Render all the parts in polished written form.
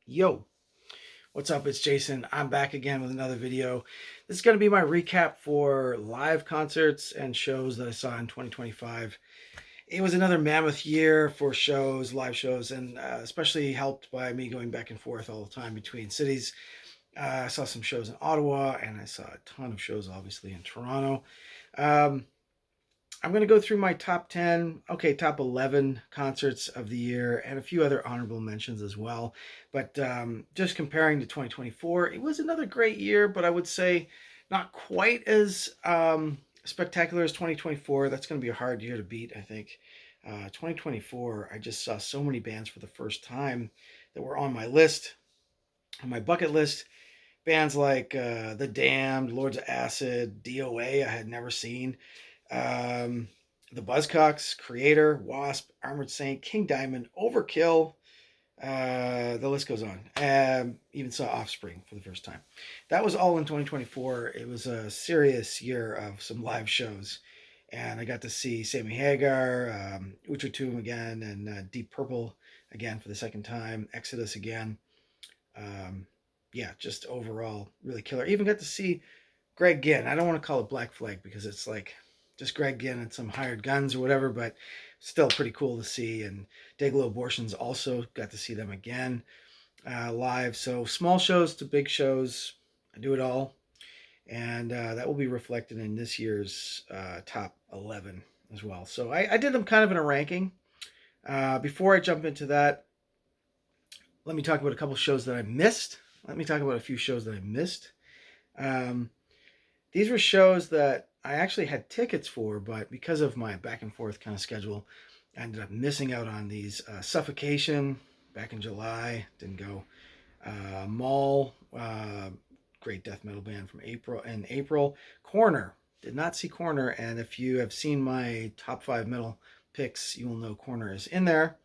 Yo, what's up? It's Jason. I'm back again with another video. This is going to be my recap for live concerts and shows that I saw in 2025. It was another mammoth year for shows, live shows, and especially helped by me going back and forth all the time between cities. I saw some shows in Ottawa, and I saw a ton of shows, obviously, in Toronto. Um, I'm going to go through my top 10, okay, top 11 concerts of the year and a few other honorable mentions as well. But just comparing to 2024, it was another great year, but I would say not quite as spectacular as 2024. That's going to be a hard year to beat, I think. 2024, I just saw so many bands for the first time that were on my list, on my bucket list. Bands like The Damned, Lords of Acid, DOA, I had never seen. Um, the Buzzcocks, Creator, Wasp, Armored Saint, King Diamond, Overkill. The list goes on. Even saw Offspring for the first time. That was all in 2024. It was a serious year of some live shows. And I got to see Sammy Hagar, Ultra Tomb again, and Deep Purple again for the second time, Exodus again. Um, yeah, just overall really killer. Even got to see Greg Ginn. I don't want to call it Black Flag because it's like just Greg Ginn and some hired guns or whatever, but still pretty cool to see. And Dayglow Abortions also got to see them again live. So small shows to big shows, I do it all. And that will be reflected in this year's top 11 as well. So I did them kind of in a ranking. Before I jump into that, let me talk about a couple shows that I missed. Let me talk about a few shows that I missed. Um, These were shows that I actually had tickets for, but because of my back and forth kind of schedule, I ended up missing out on these. Suffocation back in July, didn't go. Maul, great death metal band from April. And April, Corner, did not see Corner, and if you have seen my top 5 metal picks, you will know Corner is in there.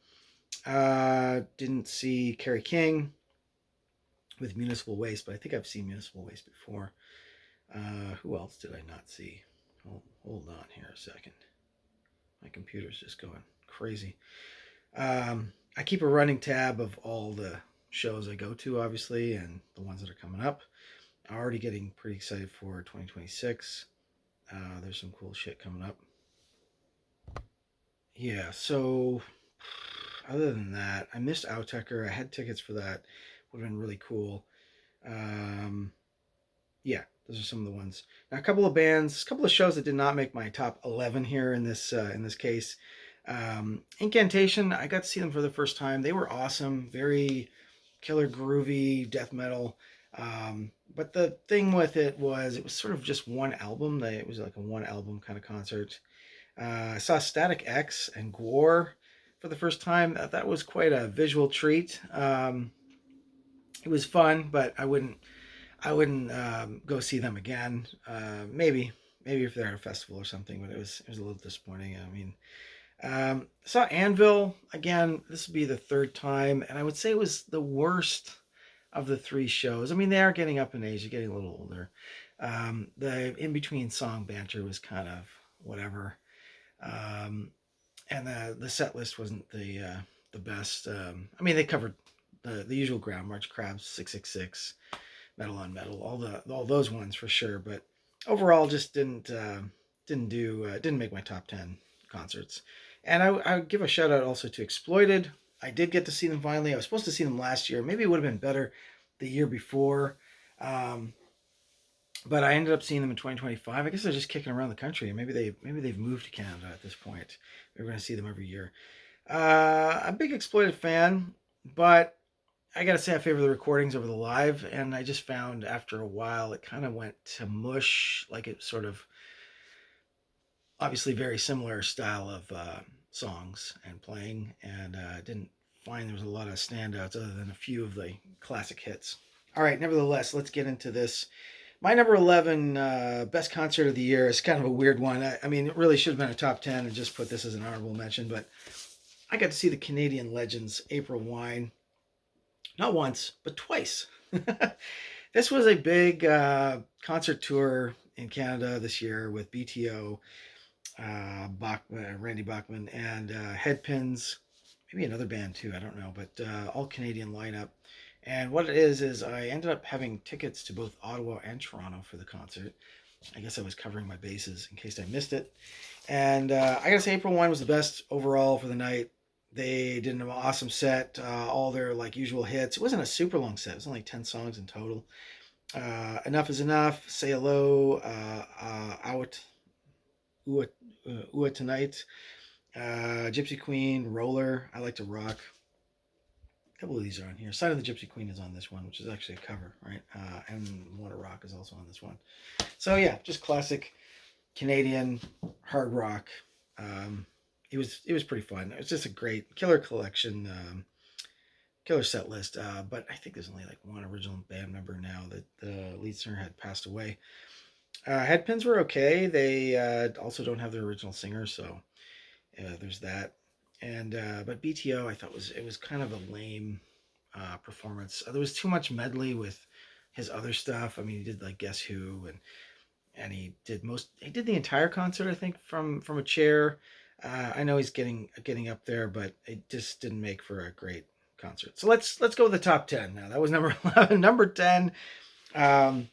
Didn't see Kerry King with Municipal Waste, but I think I've seen Municipal Waste before. Who else did I not see? Hold on here a second. My computer's just going crazy. I keep a running tab of all the shows I go to, obviously, and the ones that are coming up. I'm already getting pretty excited for 2026. There's some cool shit coming up. Yeah, so other than that, I missed Outecker. I had tickets for that. Would have been really cool. Um, yeah, those are some of the ones. Now, a couple of bands, a couple of shows that did not make my top 11 here in this case. Incantation, I got to see them for the first time. They were awesome, very killer groovy death metal. But the thing with it was sort of just one album. It was like a one album kind of concert. I saw Static X and Gore for the first time. That was quite a visual treat. It was fun, but I wouldn't go see them again. Maybe if they're at a festival or something, but it was a little disappointing. I mean, saw Anvil again. This would be the third time, and I would say it was the worst of the three shows. I mean, they are getting up in age, they're getting a little older. The in between song banter was kind of whatever, um, and the set list wasn't the best. I mean, they covered the usual ground: March Crabs, 666. Metal on Metal, all those ones for sure. But overall, just didn't make my top 10 concerts. And I would give a shout out also to Exploited. I did get to see them finally. I was supposed to see them last year. Maybe it would have been better the year before. Um, but I ended up seeing them in 2025. I guess they're just kicking around the country. Maybe they've moved to Canada at this point. We're going to see them every year. I'm a big Exploited fan, but I gotta say I favor the recordings over the live, and I just found after a while it kind of went to mush. Like it sort of obviously very similar style of songs and playing, and didn't find there was a lot of standouts other than a few of the classic hits. All right, nevertheless, let's get into this. My number 11 best concert of the year is kind of a weird one. I mean, it really should have been a top 10 and just put this as an honorable mention, but I got to see the Canadian legends April Wine not once, but twice. This was a big concert tour in Canada this year with BTO, Randy Bachman, and Headpins, maybe another band too, I don't know, but all Canadian lineup. And what it is I ended up having tickets to both Ottawa and Toronto for the concert. I guess I was covering my bases in case I missed it. And I gotta say, April Wine was the best overall for the night. They did an awesome set, all their like usual hits. It wasn't a super long set; it was only 10 songs in total. Enough is enough. Say hello. Out. Ua, Ua tonight. Gypsy Queen. Roller. I like to rock. A couple of these are on here. Side of the Gypsy Queen is on this one, which is actually a cover, right? And Wanna Rock is also on this one. So yeah, just classic Canadian hard rock. Um, it was pretty fun. It was just a great killer collection, killer set list. But I think there's only like one original band member now that the lead singer had passed away. Headpins were okay. They also don't have their original singer, so there's that. And but BTO, I thought was kind of a lame performance. There was too much medley with his other stuff. I mean, he did like Guess Who, and he did the entire concert, I think, from a chair. I know he's getting up there, but it just didn't make for a great concert. So let's go with the top 10 now. That was number 11. Number 10. Um,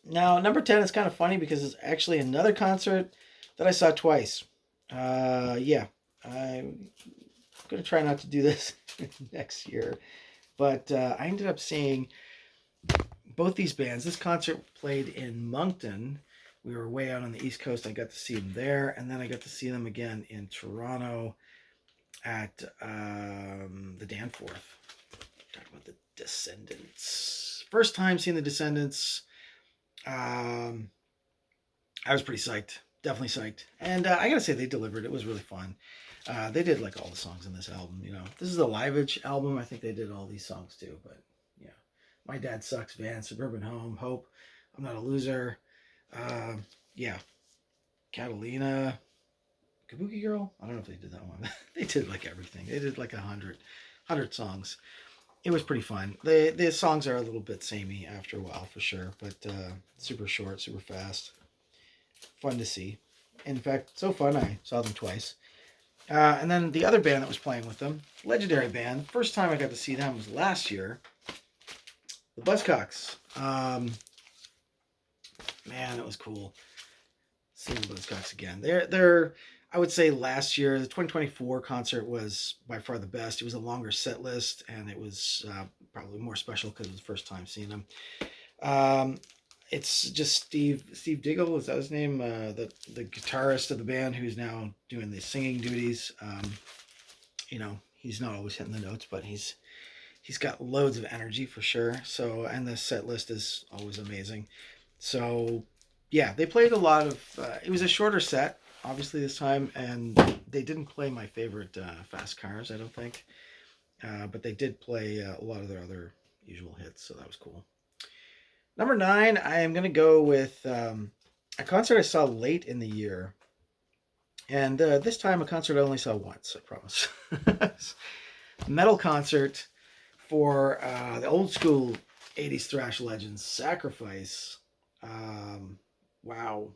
Now number 10 is kind of funny because it's actually another concert that I saw twice. Yeah, I'm gonna try not to do this next year, but I ended up seeing both these bands. This concert played in Moncton. We were way out on the East Coast. I got to see them there, and then I got to see them again in Toronto at the Danforth. Talking about the Descendants. First time seeing the Descendants. Um, I was pretty psyched. Definitely psyched. And I gotta say, they delivered. It was really fun. They did like all the songs in this album. This is a live-ish album. I think they did all these songs too. But yeah, My Dad Sucks, Van, Suburban Home, Hope, I'm Not a Loser. Yeah, Catalina, Kabuki Girl. I don't know if they did that one. They did like everything. They did like 100 songs. It was pretty fun. The songs are a little bit samey after a while for sure, but super short, super fast, fun to see. In fact, so fun I saw them twice. And then the other band that was playing with them, legendary band. First time I got to see them was last year, the Buzzcocks. Man, it was cool seeing the Buzzcocks again. They're I would say last year the 2024 concert was by far the best. It was a longer set list and it was probably more special because it was the first time seeing them. Um, it's just Steve Diggle, is that his name? The guitarist of the band who's now doing the singing duties. He's not always hitting the notes, but he's got loads of energy for sure. So, and the set list is always amazing. So yeah, they played a lot of. It was a shorter set, obviously this time, and they didn't play my favorite Fast Cars, I don't think, but they did play a lot of their other usual hits, so that was cool. Number 9, I am gonna go with a concert I saw late in the year, and this time a concert I only saw once. I promise. Metal concert for the old school '80s thrash legends, Sacrifice. Wow.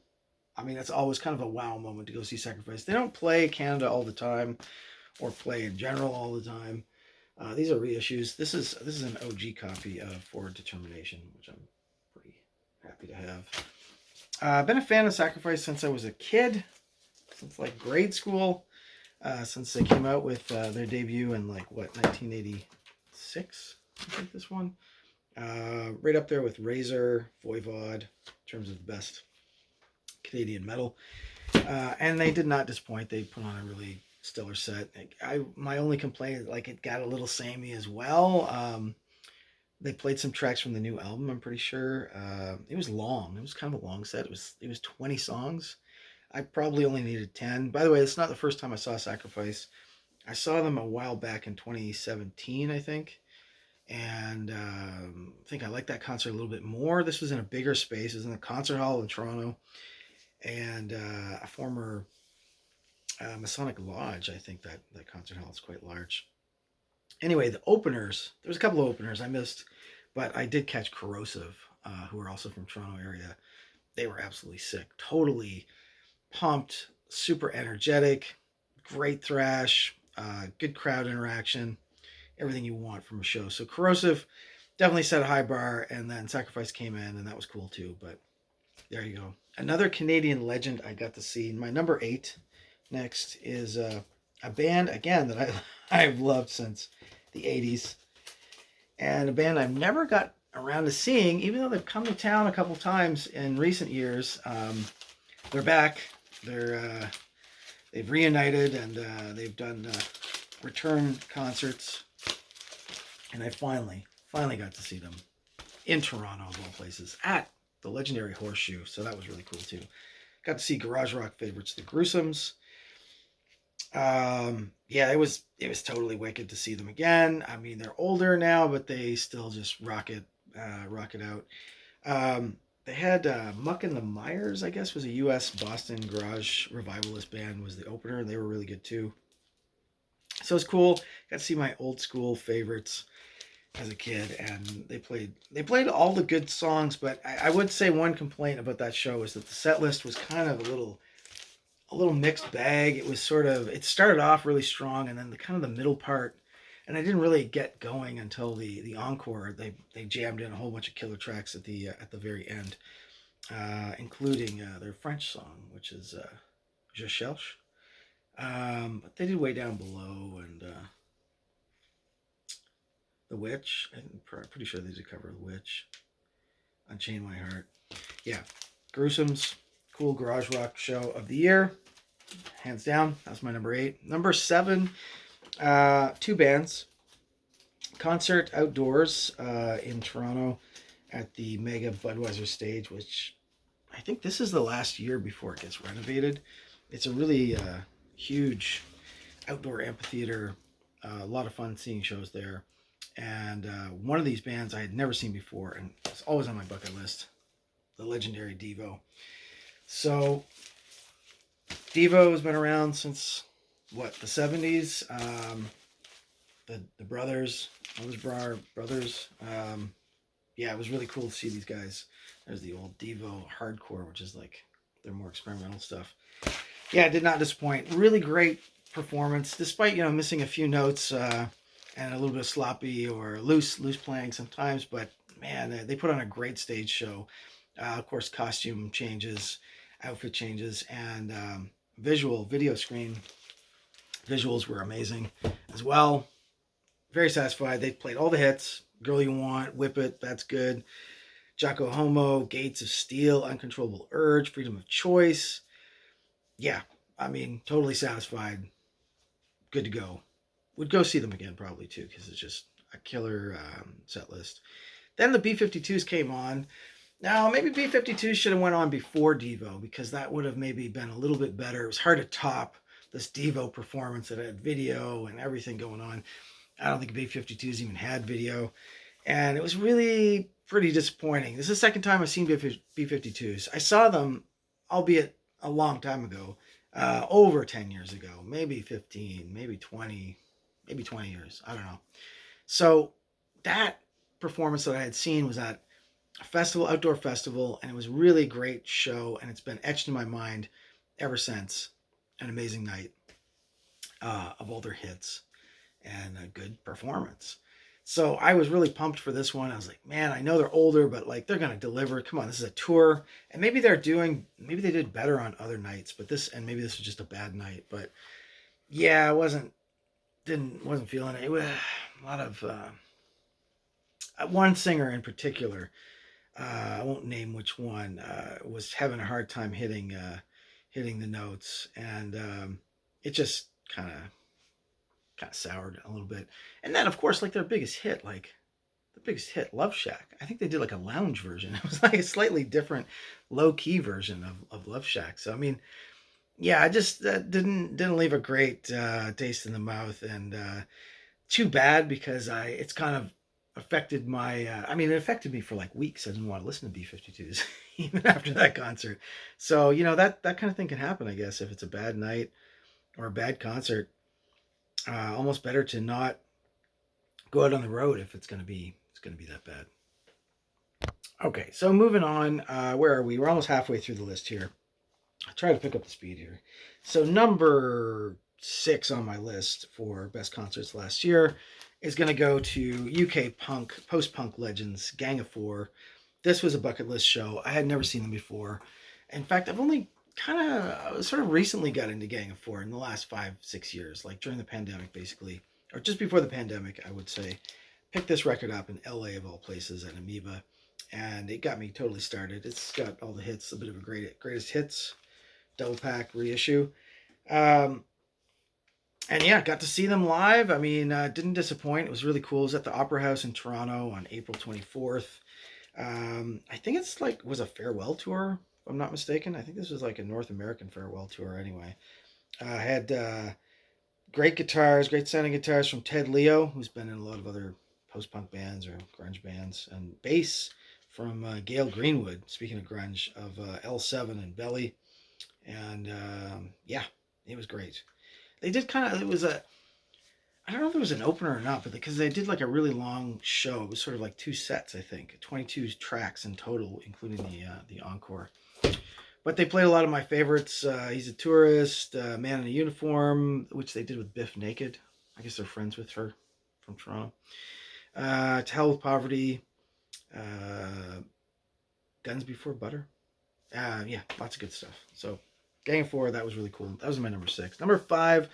I mean, that's always kind of a wow moment to go see Sacrifice. They don't play Canada all the time or play in general all the time. These are reissues. This is an OG copy of Forward Determination, which I'm pretty happy to have. I've been a fan of Sacrifice since I was a kid, since like grade school, since they came out with their debut in like what 1986. I think this one. Right up there with Razor, Voivod, in terms of the best Canadian metal. And they did not disappoint. They put on a really stellar set. My only complaint is like it got a little samey as well. They played some tracks from the new album, I'm pretty sure. It was long. It was kind of a long set. It was 20 songs. I probably only needed 10. By the way, it's not the first time I saw Sacrifice. I saw them a while back in 2017, I think. And I think I liked that concert a little bit more. This was in a bigger space. It was in the concert hall in Toronto. And a former Masonic Lodge. I think that concert hall is quite large. Anyway, the openers, there was a couple of openers I missed, but I did catch Corrosive, who are also from Toronto area. They were absolutely sick. Totally pumped, super energetic, great thrash, good crowd interaction. everything you want from a show. So Corrosive definitely set a high bar, and then Sacrifice came in, and that was cool too. But there you go. Another Canadian legend I got to see. My number 8 next is a band, again, that I've loved since the 80s. And a band I've never got around to seeing, even though they've come to town a couple times in recent years. They're back. They've reunited, and they've done return concerts. And I finally got to see them in Toronto, of all places, at the legendary Horseshoe. So that was really cool too. Got to see garage rock favorites, the Gruesomes. Yeah, it was totally wicked to see them again. I mean, they're older now, but they still just rock it out. They had Muck and the Myers, I guess, was a U.S. Boston garage revivalist band, was the opener, and they were really good too. So it's cool. Got to see my old school favorites as a kid, and they played all the good songs. But I would say one complaint about that show is that the set list was kind of a little mixed bag. It started off really strong, and then the middle part, and I didn't really get going until the encore. They jammed in a whole bunch of killer tracks at the very end, including their French song, which is Je Cherche. But they did Way Down Below and The Witch. I'm pretty sure they did cover The Witch. Unchain My Heart. Yeah, Gruesomes, cool garage rock show of the year, hands down. That's my number 8. Number 7, 2 bands. Concert outdoors in Toronto at the Mega Budweiser stage, which I think this is the last year before it gets renovated. It's a really huge outdoor amphitheater. A lot of fun seeing shows there. And one of these bands I had never seen before, and it's always on my bucket list, the legendary Devo. So Devo has been around since, the 70s. The brothers, brothers. Yeah, it was really cool to see these guys. There's the old Devo hardcore, which is like their more experimental stuff. Yeah, it did not disappoint. Really great performance, despite missing a few notes and a little bit of sloppy or loose playing sometimes. But man, they put on a great stage show. Of course, costume changes, outfit changes, and video screen visuals were amazing as well. Very satisfied. They played all the hits. Girl You Want, Whip It, That's Good, Jocko Homo, Gates of Steel, Uncontrollable Urge, Freedom of Choice. Yeah, I mean, totally satisfied. Good to go. Would go see them again probably too, because it's just a killer set list. Then the B-52s came on. Now, maybe B-52s should have went on before Devo, because that would have maybe been a little bit better. It was hard to top this Devo performance that had video and everything going on. I don't think B-52s even had video. And it was really pretty disappointing. This is the second time I've seen B-52s. I saw them, albeit a long time ago, over 10 years ago, maybe 15, maybe 20 years. I don't know. So that performance that I had seen was at a festival, outdoor festival, and it was really great show, and it's been etched in my mind ever since. An amazing night of all their hits and a good performance. So I was really pumped for this one. I was like, man, I know they're older, but like they're gonna deliver. Come on, this is a tour, and maybe they did better on other nights, but maybe this was just a bad night. But yeah, I wasn't feeling it. It was a lot of one singer in particular. I won't name which one. Was having a hard time hitting the notes, and it just kind of soured a little bit. And then, of course, like their biggest hit, Love Shack. I think they did like a lounge version. It was like a slightly different, low-key version of Love Shack. So I mean, yeah, I just didn't leave a great taste in the mouth, and too bad, because it's kind of affected my. It affected me for like weeks. I didn't want to listen to B-52s even after that concert. So that kind of thing can happen, I guess, if it's a bad night or a bad concert. Almost better to not go out on the road if it's gonna be that bad. Okay, so moving on. Where are we? We're almost halfway through the list here. I'll try to pick up the speed here. So number 6 on my list for best concerts last year is going to go to UK punk, post-punk legends, Gang of Four. This was a bucket list show. I had never seen them before. In fact, I've only sort of recently got into Gang of Four in the last 5-6 years, like during the pandemic, basically, or just before the pandemic, I would say. Picked this record up in LA of all places at Amoeba, and it got me totally started. It's got all the hits, a bit of a greatest hits, double pack reissue. And yeah, got to see them live. I mean, didn't disappoint. It was really cool. It was at the Opera House in Toronto on April 24th. I think it's like was a farewell tour, if I'm not mistaken. I think this was like a North American farewell tour anyway. Had great guitars, great sounding guitars from Ted Leo, who's been in a lot of other post-punk bands or grunge bands, and bass from Gail Greenwood, speaking of grunge, of L7 and Belly. And yeah, it was great. They did it was I don't know if it was an opener or not, but because they did like a really long show. It was sort of like 2 sets, I think, 22 tracks in total, including the encore. But they played a lot of my favorites. He's a Tourist, Man in a Uniform, which they did with Biff Naked. I guess they're friends with her from Toronto. To Hell with Poverty, Guns Before Butter. Yeah, lots of good stuff. So Gang of Four, that was really cool. That was my number 6. Number 5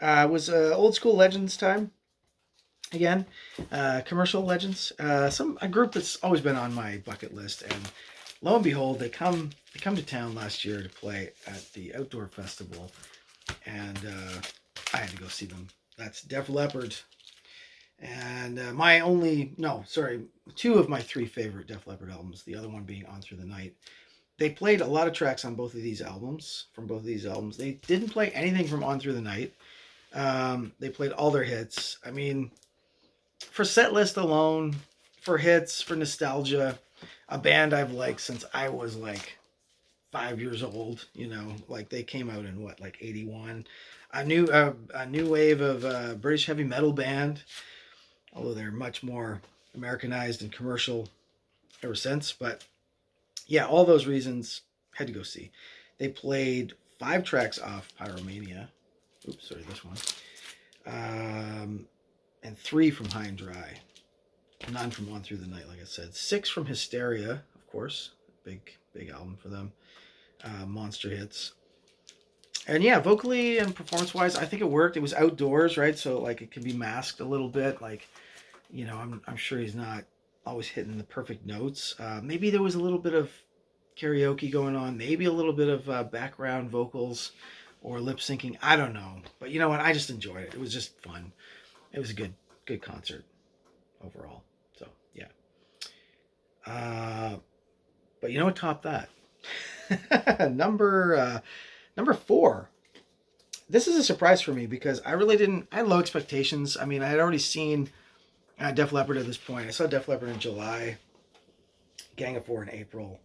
was Old School Legends time. Again, commercial legends. A group that's always been on my bucket list, and lo and behold, they come to town last year to play at the outdoor festival, and I had to go see them. That's Def Leppard, and two of my 3 favorite Def Leppard albums. The other one being On Through the Night. They played a lot of tracks on both of these albums. From both of these albums, they didn't play anything from On Through the Night. They played all their hits. I mean, for set list alone, for hits, for nostalgia, a band I've liked since I was like 5 years old. You know, like they came out in what, like 81. A new wave of British heavy metal band, although they're much more Americanized and commercial ever since. But yeah, all those reasons, had to go see. They played 5 tracks off Pyromania. Oops, sorry, this one. And 3 from High and Dry. None from On Through the Night, like I said. 6 from Hysteria, of course. Big album for them. Monster hits. And yeah, vocally and performance-wise, I think it worked. It was outdoors, right? So like it can be masked a little bit. Like, you know, I'm sure he's not always hitting the perfect notes. Maybe there was a little bit of karaoke going on. Maybe a little bit of background vocals or lip syncing. I don't know. But you know what? I just enjoyed it. It was just fun. It was a good concert overall. So yeah. But you know what topped that? Number 4. This is a surprise for me because I had low expectations. I mean, I had already seen Def Leppard at this point. I saw Def Leppard in July, Gang of Four in April.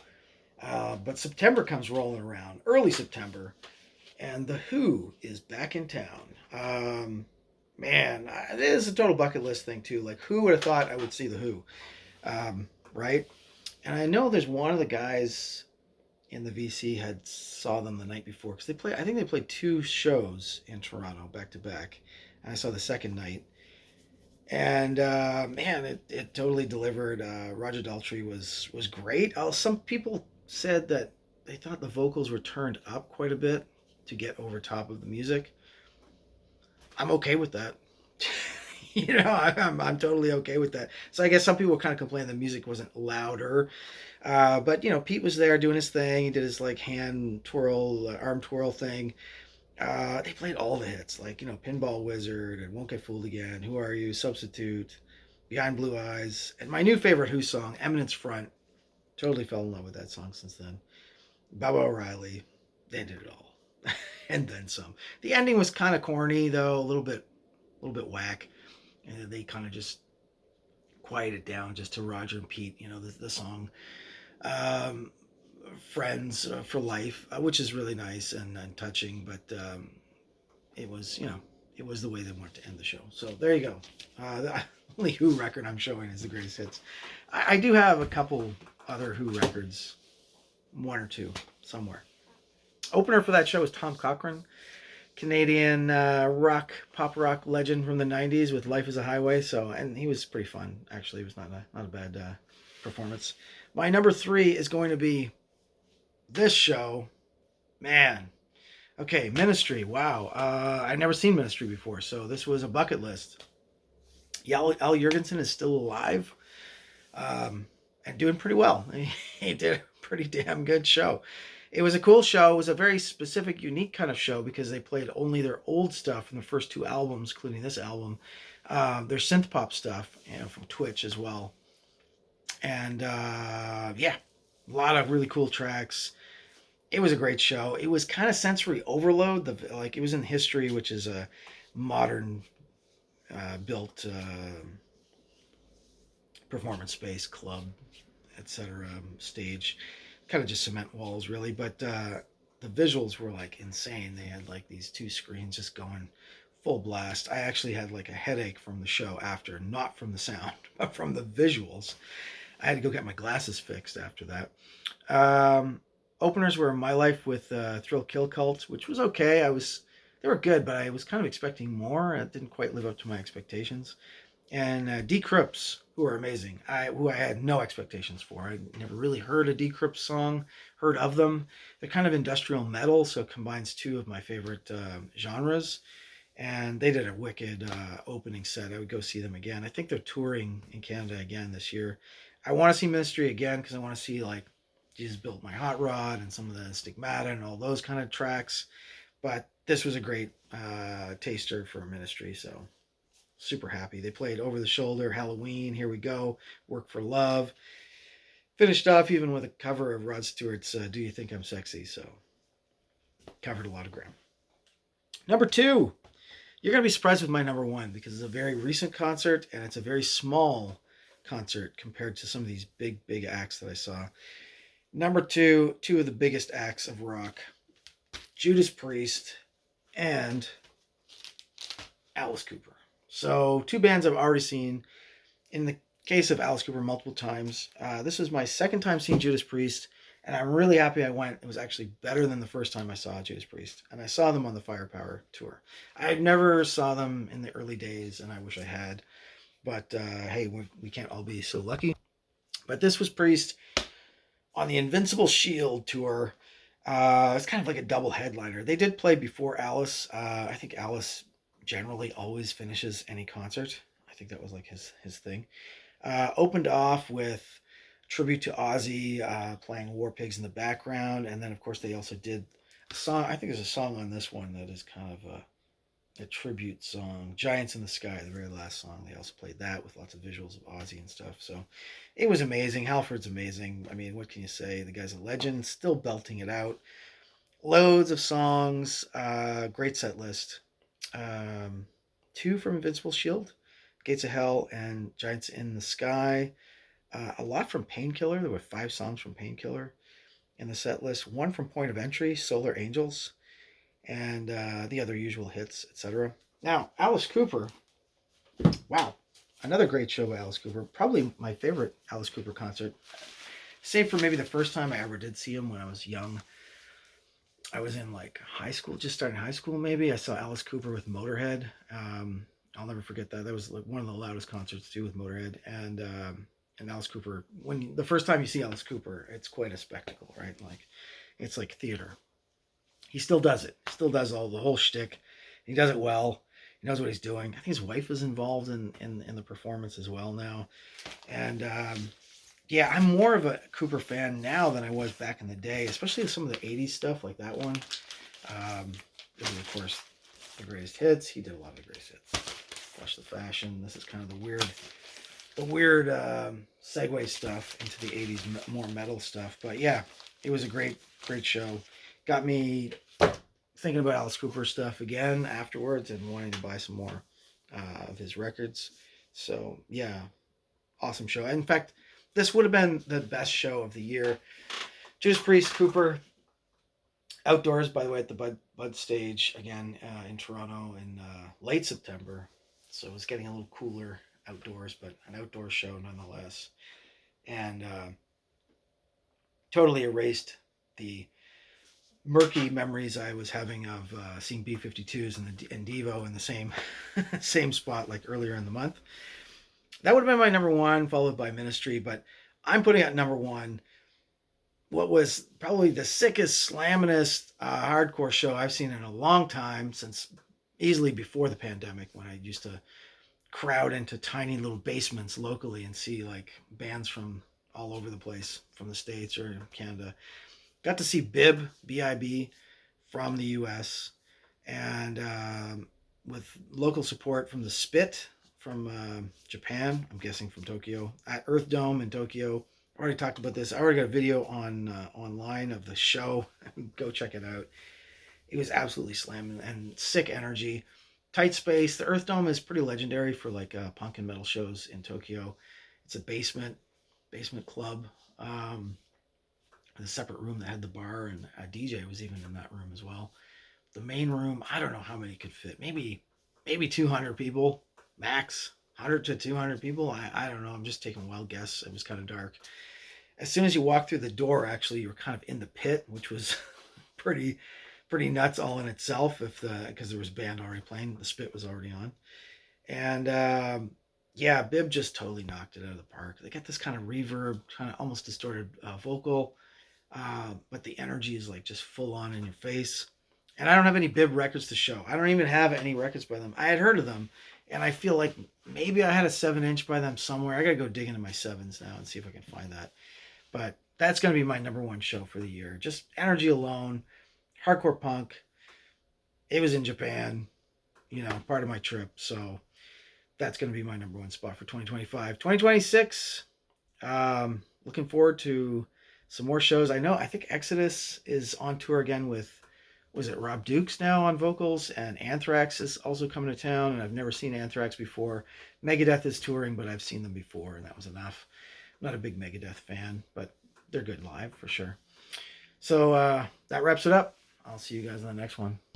But September comes rolling around, early September, and The Who is back in town. Man, it is a total bucket list thing too. Like, who would have thought I would see The Who? Right? And I know there's one of the guys in the VC had saw them the night before, because I think they played 2 shows in Toronto back to back, and I saw the second night, and man, it totally delivered. Roger Daltrey was great. Some people said that they thought the vocals were turned up quite a bit to get over top of the music. I'm okay with that. You know, I'm totally okay with that. So I guess some people kind of complain the music wasn't louder. But, you know, Pete was there doing his thing. He did his, like, hand twirl, arm twirl thing. They played all the hits, like, you know, Pinball Wizard and Won't Get Fooled Again, Who Are You, Substitute, Behind Blue Eyes, and my new favorite Who song, Eminence Front. Totally fell in love with that song since then. Baba O'Reilly. They did it all. And then some. The ending was kind of corny, though, a little bit whack. And they kind of just quieted down just to Roger and Pete, you know, the song Friends for Life, which is really nice and touching, but it was, you know, it was the way they wanted to end the show. So there you go. The only Who record I'm showing is the greatest hits. I do have a couple other Who records, 1 or 2 somewhere. Opener for that show is Tom Cochrane. Canadian pop rock legend from the '90s with "Life Is a Highway." So, and he was pretty fun. Actually, it was not a bad performance. My number three is going to be this show. Man, okay, Ministry. Wow, I'd never seen Ministry before, so this was a bucket list. Al Jurgensen is still alive, and doing pretty well. He did a pretty damn good show. It was a cool show. It was a very specific, unique kind of show because they played only their old stuff from the first two albums, including this album. Their synth pop stuff, from Twitch as well. And yeah, a lot of really cool tracks. It was a great show. It was kind of sensory overload. It was in History, which is a modern built performance space club, etc. Stage, kind of just cement walls really, but the visuals were like insane. They had like these two screens just going full blast. I actually had like a headache from the show after, not from the sound, but from the visuals. I had to go get my glasses fixed after that. Openers were My Life with Thrill Kill Cult, which was okay. They were good, but I was kind of expecting more. It didn't quite live up to my expectations. And Decrypts, who are amazing, who I had no expectations for. I never really heard a Decrypts song, heard of them. They're kind of industrial metal, so it combines two of my favorite genres. And they did a wicked opening set. I would go see them again. I think they're touring in Canada again this year. I want to see Ministry again because I want to see like Jesus Built My Hot Rod and some of the Stigmata and all those kind of tracks. But this was a great taster for Ministry, so super happy. They played Over the Shoulder, Halloween, Here We Go, Work for Love. Finished off even with a cover of Rod Stewart's Do You Think I'm Sexy? So covered a lot of ground. Number two, you're going to be surprised with my number one because it's a very recent concert and it's a very small concert compared to some of these big acts that I saw. Number two of the biggest acts of rock, Judas Priest and Alice Cooper. So two bands I've already seen. In the case of Alice Cooper, multiple times. This was my second time seeing Judas Priest, and I'm really happy I went. It was actually better than the first time I saw Judas Priest, and I saw them on the Firepower tour. I never saw them in the early days, and I wish I had. But hey, we can't all be so lucky. But this was Priest on the Invincible Shield tour. It's kind of like a double headliner. They did play before Alice. I think Alice generally always finishes any concert. I think that was like his thing. Opened off with tribute to Ozzy, playing War Pigs in the background, and then of course they also did a song. I think there's a song on this one that is kind of a tribute song, Giants in the Sky, the very last song. They also played that with lots of visuals of Ozzy and stuff. So it was amazing. Halford's amazing. I mean, what can you say? The guy's a legend, still belting it out. Loads of songs, great set list. Two from Invincible Shield, Gates of Hell and Giants in the Sky. A lot from Painkiller. There were 5 songs from Painkiller in the set list. One from Point of Entry, Solar Angels, and the other usual hits, etc. Now, Alice Cooper. Wow. Another great show by Alice Cooper. Probably my favorite Alice Cooper concert. Save for maybe the first time I ever did see him when I was young. I was in like high school, just starting high school maybe. I saw Alice Cooper with Motorhead. I'll never forget that. That was like one of the loudest concerts too with Motorhead. And Alice Cooper, when the first time you see Alice Cooper, it's quite a spectacle, right? Like it's like theater. He still does it. Still does the whole shtick. He does it well. He knows what he's doing. I think his wife is involved in the performance as well now. And yeah, I'm more of a Cooper fan now than I was back in the day, especially some of the 80s stuff like that one. This is, of course, the greatest hits. He did a lot of the greatest hits. Flush the Fashion. This is kind of the weird segue stuff into the 80s, more metal stuff. But yeah, it was a great show. Got me thinking about Alice Cooper stuff again afterwards and wanting to buy some more of his records. So yeah, awesome show. In fact, this would have been the best show of the year. Judas Priest, Cooper, outdoors, by the way, at the Bud stage again in Toronto in late September. So it was getting a little cooler outdoors, but an outdoor show nonetheless. And totally erased the murky memories I was having of seeing B-52s and Devo in the same same spot like earlier in the month. That would have been my number one, followed by Ministry. But I'm putting at number one what was probably the sickest, slamminest hardcore show I've seen in a long time, since easily before the pandemic, when I used to crowd into tiny little basements locally and see like bands from all over the place, from the States or Canada. Got to see Bib, from the US, and with local support from the Spit from Japan, I'm guessing from Tokyo, at Earth Dome in Tokyo. I already talked about this. I already got a video on online of the show. Go check it out. It was absolutely slamming and sick energy. Tight space. The Earth Dome is pretty legendary for like punk and metal shows in Tokyo. It's a basement club. A separate room that had the bar, and a DJ was even in that room as well. The main room, I don't know how many could fit. Maybe 200 people max. 100 to 200 people. I don't know. I'm just taking a wild guess. It was kind of dark. As soon as you walk through the door, actually, you were kind of in the pit, which was pretty nuts all in itself. Because there was band already playing, the Spit was already on, and yeah, Bib just totally knocked it out of the park. They got this kind of reverb, kind of almost distorted vocal, but the energy is like just full on in your face. And I don't have any Bib records to show. I don't even have any records by them. I had heard of them, and I feel like maybe I had a 7-inch by them somewhere. I gotta go dig into my sevens now and see if I can find that. But that's gonna be my number one show for the year. Just energy alone, hardcore punk. It was in Japan, part of my trip. So that's gonna be my number one spot for 2025. 2026. Looking forward to some more shows. I think Exodus is on tour again with, was it Rob Dukes now on vocals, and Anthrax is also coming to town, and I've never seen Anthrax before. Megadeth is touring, but I've seen them before, and that was enough. I'm not a big Megadeth fan, but they're good live for sure. So that wraps it up. I'll see you guys on the next one.